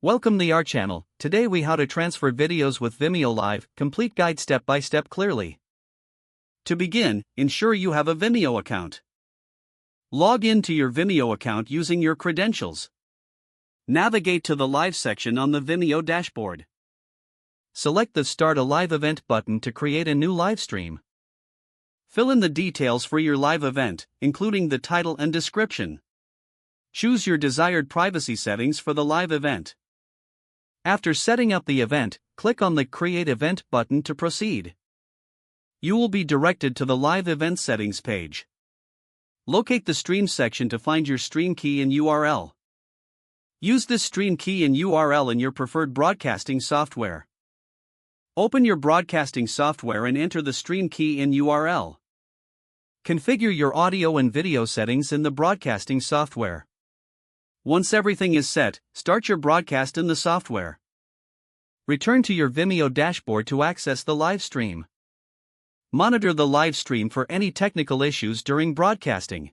Welcome to our channel. Today we how to transfer videos with Vimeo Live, complete guide step by step clearly. To begin, ensure you have a Vimeo account. Log in to your Vimeo account using your credentials. Navigate to the Live section on the Vimeo dashboard. Select the Start a Live Event button to create a new live stream. Fill in the details for your live event, including the title and description. Choose your desired privacy settings for the live event. After setting up the event, click on the Create Event button to proceed. You will be directed to the Live Event Settings page. Locate the Stream section to find your stream key and URL. Use this stream key and URL in your preferred broadcasting software. Open your broadcasting software and enter the stream key and URL. Configure your audio and video settings in the broadcasting software. Once everything is set, start your broadcast in the software. Return to your Vimeo dashboard to access the live stream. Monitor the live stream for any technical issues during broadcasting.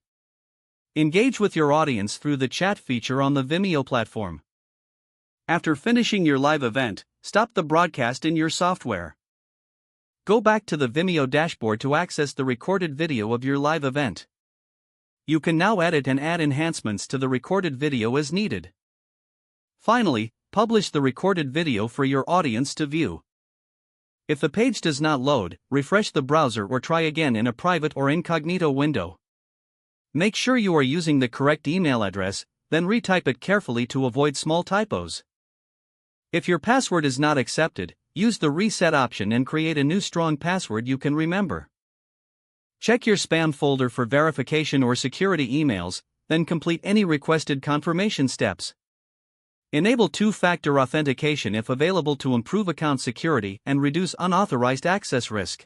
Engage with your audience through the chat feature on the Vimeo platform. After finishing your live event, stop the broadcast in your software. Go back to the Vimeo dashboard to access the recorded video of your live event. You can now edit and add enhancements to the recorded video as needed. Finally, publish the recorded video for your audience to view. If the page does not load, refresh the browser or try again in a private or incognito window. Make sure you are using the correct email address, then retype it carefully to avoid small typos. If your password is not accepted, use the reset option and create a new strong password you can remember. Check your spam folder for verification or security emails, then complete any requested confirmation steps. Enable two-factor authentication if available to improve account security and reduce unauthorized access risk.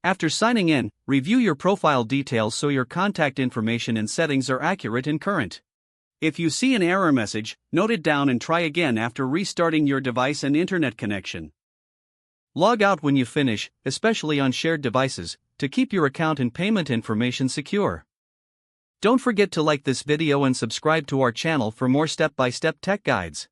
After signing in, review your profile details so your contact information and settings are accurate and current. If you see an error message, note it down and try again after restarting your device and internet connection. Log out when you finish, especially on shared devices, to keep your account and payment information secure. Don't forget to like this video and subscribe to our channel for more step-by-step tech guides.